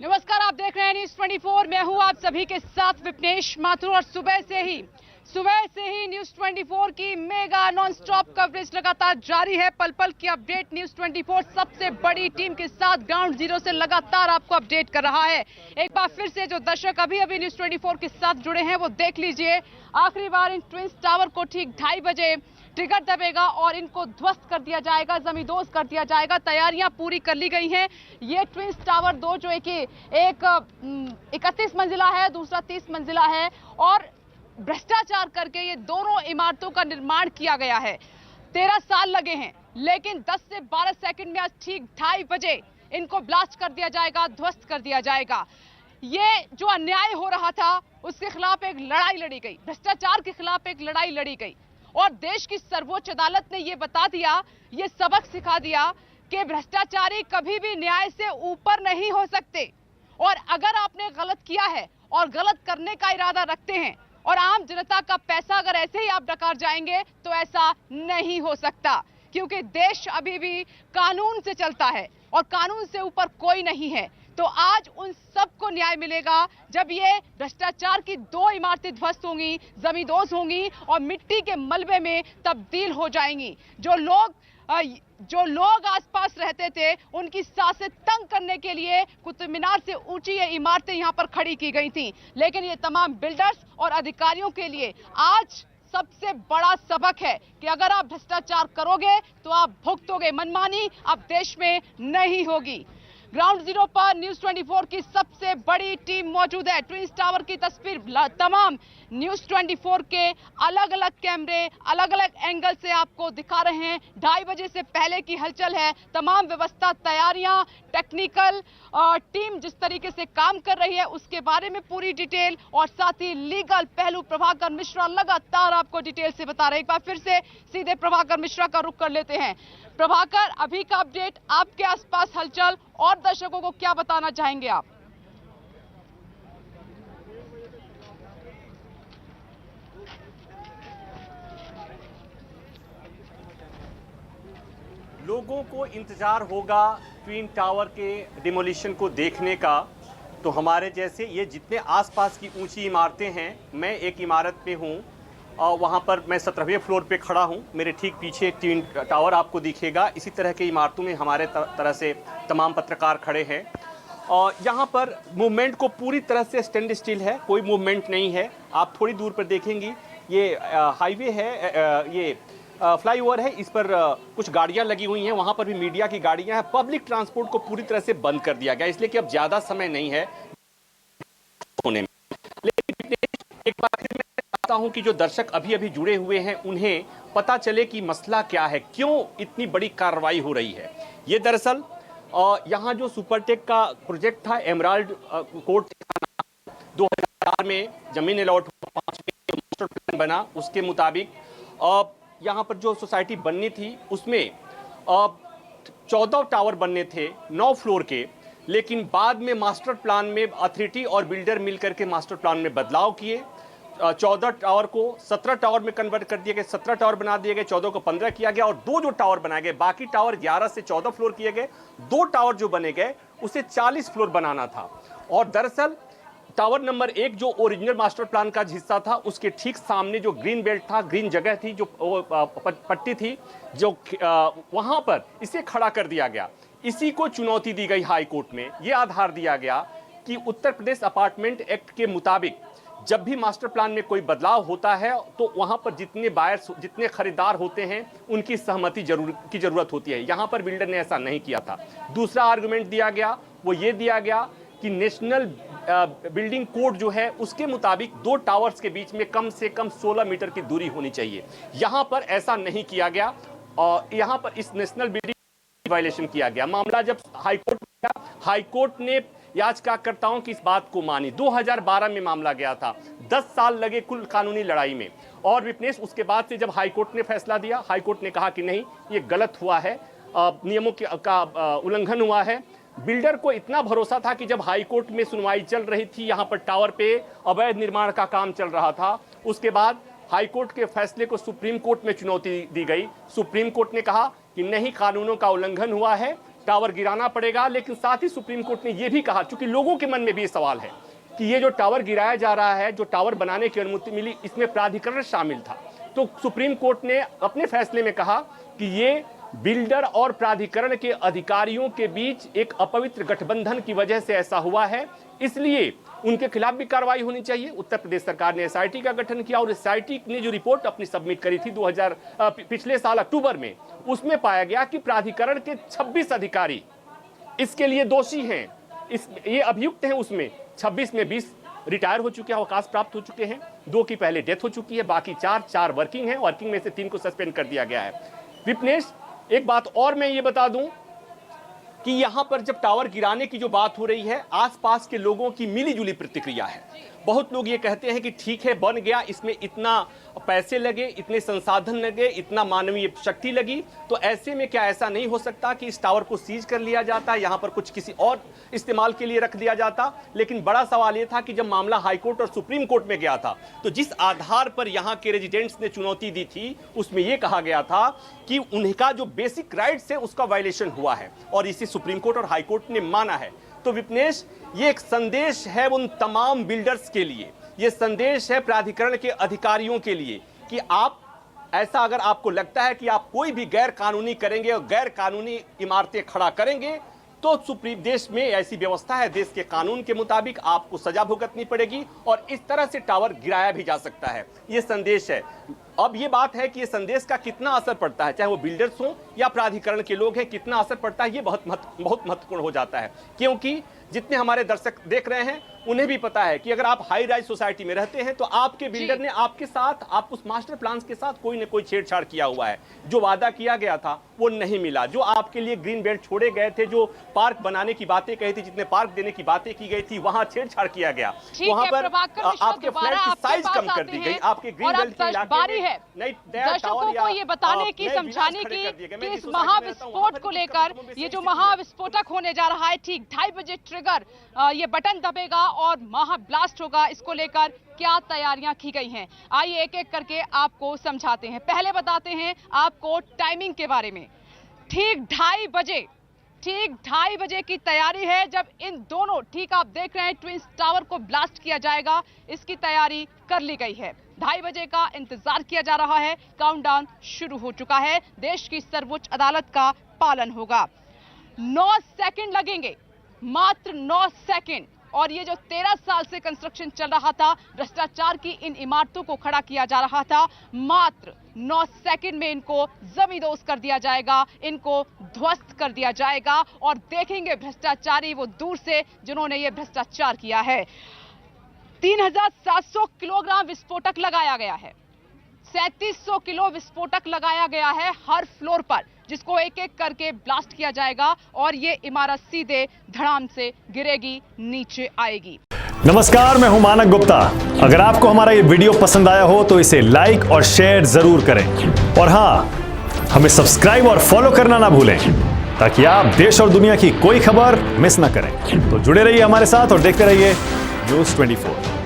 नमस्कार, आप देख रहे हैं न्यूज 24। मैं हूं आप सभी के साथ विपनेश माथुर और सुबह से ही न्यूज 24 की मेगा नॉन स्टॉप कवरेज लगातार जारी है। पल पल की अपडेट न्यूज 24 सबसे बड़ी टीम के साथ ग्राउंड जीरो से लगातार आपको अपडेट कर रहा है। एक बार फिर से जो दर्शक अभी न्यूज 24 के साथ जुड़े हैं वो देख लीजिए, आखिरी बार इन ट्विंस टावर को ठीक 2:30 बजे ट्रिगर दबेगा और इनको ध्वस्त कर दिया जाएगा, जमींदोज कर दिया जाएगा। तैयारियां पूरी कर ली गई हैं। ये ट्विंस टावर दो जो एक 31 मंजिला है, दूसरा 30 मंजिला है और भ्रष्टाचार करके ये दोनों इमारतों का निर्माण किया गया है। 13 साल लगे हैं, लेकिन 10 से 12 सेकंड में आज ठीक 2:30 बजे इनको ब्लास्ट कर दिया जाएगा, ध्वस्त कर दिया जाएगा। ये जो अन्याय हो रहा था उसके खिलाफ एक लड़ाई लड़ी गई, भ्रष्टाचार के खिलाफ एक लड़ाई लड़ी गई और देश की सर्वोच्च अदालत ने यह बता दिया, ये सबक सिखा दिया कि भ्रष्टाचारी कभी भी न्याय से ऊपर नहीं हो सकते। और अगर आपने गलत किया है और गलत करने का इरादा रखते हैं और आम जनता का पैसा अगर ऐसे ही आप डकार जाएंगे तो ऐसा नहीं हो सकता, क्योंकि देश अभी भी कानून से चलता है और कानून से ऊपर कोई नहीं है। तो आज उन सबको न्याय मिलेगा जब ये भ्रष्टाचार की 2 इमारतें ध्वस्त होंगी, जमींदोज होंगी और मिट्टी के मलबे में तब्दील हो जाएंगी। जो लोग आसपास रहते थे उनकी सांसें तंग करने के लिए कुतुब मीनार से ऊंची ये इमारतें यहां पर खड़ी की गई थी। लेकिन ये तमाम बिल्डर्स और अधिकारियों के लिए आज सबसे बड़ा सबक है कि अगर आप भ्रष्टाचार करोगे तो आप भुगतोगे। मनमानी अब देश में नहीं होगी। ग्राउंड जीरो पर न्यूज 24 की सबसे बड़ी टीम मौजूद है। ट्विंस टावर की तस्वीर तमाम न्यूज 24 के अलग अलग कैमरे अलग अलग एंगल से आपको दिखा रहे हैं। 2:30 बजे से पहले की हलचल है, तमाम व्यवस्था, तैयारियां, टेक्निकल टीम जिस तरीके से काम कर रही है उसके बारे में पूरी डिटेल और साथ ही लीगल पहलू प्रभाकर मिश्रा लगातार आपको डिटेल से बता रहे हैं। एक बार फिर से सीधे प्रभाकर मिश्रा का रुख कर लेते हैं। प्रभाकर, अभी का अपडेट, आपके आसपास हलचल और दर्शकों को क्या बताना चाहेंगे आप? लोगों को इंतजार होगा ट्विन टावर के डिमोलिशन को देखने का। तो हमारे जैसे ये जितने आसपास की ऊंची इमारतें हैं, मैं एक इमारत पे हूँ और वहाँ पर मैं 17वें फ्लोर पे खड़ा हूँ। मेरे ठीक पीछे ट्विन टावर आपको दिखेगा। इसी तरह के इमारतों में हमारे तरह से तमाम पत्रकार खड़े हैं और यहाँ पर मूवमेंट को पूरी तरह से स्टैंड स्टिल है, कोई मूवमेंट नहीं है। आप थोड़ी दूर पर देखेंगी, ये हाईवे है, ये फ्लाईओवर है, इस पर कुछ गाड़ियां लगी हुई हैं, वहां पर भी मीडिया की गाड़ियां हैं। पब्लिक ट्रांसपोर्ट को पूरी तरह से बंद कर दिया गया, इसलिए कि अब ज्यादा समय नहीं है होने में। लेकिन एक बार फिर मैं चाहता हूं कि जो दर्शक अभी जुड़े हुए हैं उन्हें पता चले कि मसला क्या है, क्यों इतनी बड़ी कार्रवाई हो रही है। ये दरअसल यहाँ जो सुपरटेक का प्रोजेक्ट था, एमराल्ड कोर्ट 2004 में जमीन अलॉट 5 में मास्टर प्लान बना, उसके मुताबिक यहाँ पर जो सोसाइटी बननी थी उसमें 14 टावर बनने थे 9 फ्लोर के। लेकिन बाद में मास्टर प्लान में अथॉरिटी और बिल्डर मिलकर के मास्टर प्लान में बदलाव किए। 14 टावर को 17 टावर में कन्वर्ट कर दिए गए, 17 टावर बना दिए गए, 14 को 15 किया गया और 2 जो टावर बनाए गए, बाकी टावर 11 से 14 फ्लोर किए गए। 2 टावर जो बने गए उसे 40 फ्लोर बनाना था। और दरअसल टावर नंबर 1 जो ओरिजिनल मास्टर प्लान का हिस्सा था, उसके ठीक सामने जो ग्रीन बेल्ट था, ग्रीन जगह थी, जो पट्टी थी, जो वहां पर इसे खड़ा कर दिया गया। इसी को चुनौती दी गई हाई कोर्ट में। यह आधार दिया गया कि उत्तर प्रदेश अपार्टमेंट एक्ट के मुताबिक जब भी मास्टर प्लान में कोई बदलाव होता है तो वहां पर जितने बायर्स, जितने खरीदार होते हैं, उनकी सहमति की जरूरत होती है। यहां पर बिल्डर ने ऐसा नहीं किया था। दूसरा आर्गुमेंट दिया गया, वो ये दिया गया कि नेशनल बिल्डिंग कोड जो है उसके मुताबिक 2 टावर्स के बीच में कम से कम 16 मीटर की दूरी होनी चाहिए। यहां पर ऐसा नहीं किया गया और यहां पर इस नेशनल बिल्डिंग वायलेशन किया गया। मामला जब हाईकोर्ट में गया, हाईकोर्ट ने याचिकाकर्ताओं की इस बात को मानी। 2012 में मामला गया था, 10 साल लगे कुल कानूनी लड़ाई में। और विपनेश, उसके बाद से जब हाईकोर्ट ने फैसला दिया, हाईकोर्ट ने कहा कि नहीं, ये गलत हुआ है, नियमों का उल्लंघन हुआ है। बिल्डर को इतना भरोसा था कि जब हाईकोर्ट में सुनवाई चल रही थी, यहां पर टावर पे अवैध निर्माण का काम चल रहा था, उसके बाद हाईकोर्ट के फैसले को सुप्रीम कोर्ट में चुनौती दी गई। सुप्रीम कोर्ट ने कहा कि नहीं, कानूनों का उल्लंघन हुआ है, टावर गिराना पड़ेगा। लेकिन साथ ही सुप्रीम कोर्ट ने यह भी कहा, चूंकि लोगों के मन में भी सवाल है कि ये जो टावर गिराया जा रहा है, जो टावर बनाने की अनुमति मिली, इसमें प्राधिकरण शामिल था। तो सुप्रीम कोर्ट ने अपने फैसले में कहा कि ये बिल्डर और प्राधिकरण के अधिकारियों के बीच एक अपवित्र गठबंधन की वजह से ऐसा हुआ है, इसलिए उनके खिलाफ भी कार्रवाई होनी चाहिए। उत्तर प्रदेश सरकार ने एसआईटी का गठन किया और एसआईटी ने जो रिपोर्ट अपनी सबमिट करी थी पिछले साल अक्टूबर में, उसमें पाया गया कि प्राधिकरण के 26 अधिकारी इसके लिए दोषी हैं, ये अभियुक्त हैं। उसमें 26 में 20 रिटायर हो चुके हैं, अवकाश प्राप्त हो चुके हैं, 2 की पहले डेथ हो चुकी है, बाकी 4 वर्किंग हैं। वर्किंग में से 3 को सस्पेंड कर दिया गया है। विपनेश, एक बात और मैं ये बता दूं कि यहां पर जब टावर गिराने की जो बात हो रही है, आसपास के लोगों की मिलीजुली प्रतिक्रिया है। बहुत लोग ये कहते हैं कि ठीक है, बन गया, इसमें इतना पैसे लगे, इतने संसाधन लगे, इतना मानवीय शक्ति लगी, तो ऐसे में क्या ऐसा नहीं हो सकता कि इस टावर को सीज कर लिया जाता, यहां पर कुछ किसी और इस्तेमाल के लिए रख दिया जाता। लेकिन बड़ा सवाल यह था कि जब मामला हाईकोर्ट और सुप्रीम कोर्ट में गया था, तो जिस आधार पर यहां के रेजिडेंट्स ने चुनौती दी थी, उसमें यह कहा गया था कि उनका जो बेसिक राइट्स है उसका वायलेशन हुआ है, और इसे सुप्रीम कोर्ट और हाईकोर्ट ने माना है। तो विपनेश, ये एक संदेश है उन तमाम बिल्डर्स के लिए, ये संदेश है प्राधिकरण के अधिकारियों के लिए कि आप ऐसा, अगर आपको लगता है कि आप कोई भी गैर कानूनी करेंगे और गैर कानूनी इमारतें खड़ा करेंगे, तो सुप्रीम देश में ऐसी व्यवस्था है, देश के कानून के मुताबिक आपको सजा भुगतनी पड़ेगी और इस तरह से टावर गिराया भी जा सकता है। ये संदेश है। अब ये बात है कि ये संदेश का कितना असर पड़ता है, चाहे वो बिल्डर्स हों या प्राधिकरण के लोग हैं, कितना असर पड़ता है, ये बहुत महत्वपूर्ण हो जाता है। क्योंकि जितने हमारे दर्शक देख रहे हैं उन्हें भी पता है कि अगर आप हाई राइज सोसाइटी में रहते हैं तो आपके बिल्डर ने आपके साथ, आप उस मास्टर प्लान के साथ कोई न कोई छेड़छाड़ किया हुआ है। जो वादा किया गया था वो नहीं मिला, जो आपके लिए ग्रीन बेल्ट छोड़े गए थे, जो पार्क बनाने की बातें कही थी, जितने पार्क देने की बातें की गई थी, वहां छेड़छाड़ किया गया, वहां पर आपके फ्लैट की साइज कम कर दी गई, आपके ग्रीन बेल्ट के इलाके में दर्शकों को ये बताने की, समझाने की कि इस महाविस्फोट को लेकर, ये जो महाविस्फोटक होने जा रहा है, ठीक 2:30 बजे ट्रिगर, ये बटन दबेगा और महाब्लास्ट होगा, इसको लेकर क्या तैयारियां की गई हैं, आइए एक एक करके आपको समझाते हैं। पहले बताते हैं आपको टाइमिंग के बारे में। ठीक 2:30 बजे की तैयारी है, जब इन दोनों, ठीक आप देख रहे हैं, ट्विंस टावर को ब्लास्ट किया जाएगा, इसकी तैयारी कर ली गई है। 2:30 बजे का इंतजार किया जा रहा है, काउंटडाउन शुरू हो चुका है, देश की सर्वोच्च अदालत का पालन होगा। 9 सेकंड लगेंगे, मात्र 9 सेकंड, और ये जो 13 साल से कंस्ट्रक्शन चल रहा था, भ्रष्टाचार की इन इमारतों को खड़ा किया जा रहा था, मात्र 9 सेकंड में इनको जमींदोज कर दिया जाएगा, इनको ध्वस्त कर दिया जाएगा, और देखेंगे भ्रष्टाचारी वो दूर से जिन्होंने ये भ्रष्टाचार किया है। 3700 किलोग्राम विस्फोटक लगाया गया है, 3700 किलो विस्फोटक लगाया गया है हर फ्लोर पर, जिसको एक एक करके ब्लास्ट किया जाएगा और ये इमारत सीधे धड़ाम से गिरेगी, नीचे आएगी। नमस्कार, मैं हूं मानक गुप्ता। अगर आपको हमारा ये वीडियो पसंद आया हो तो इसे लाइक और शेयर जरूर करें, और हां, हमें सब्सक्राइब और फॉलो करना ना भूलें ताकि आप देश और दुनिया की कोई खबर मिस ना करें। तो जुड़े रहिए हमारे साथ और देखते रहिए न्यूज़ 24।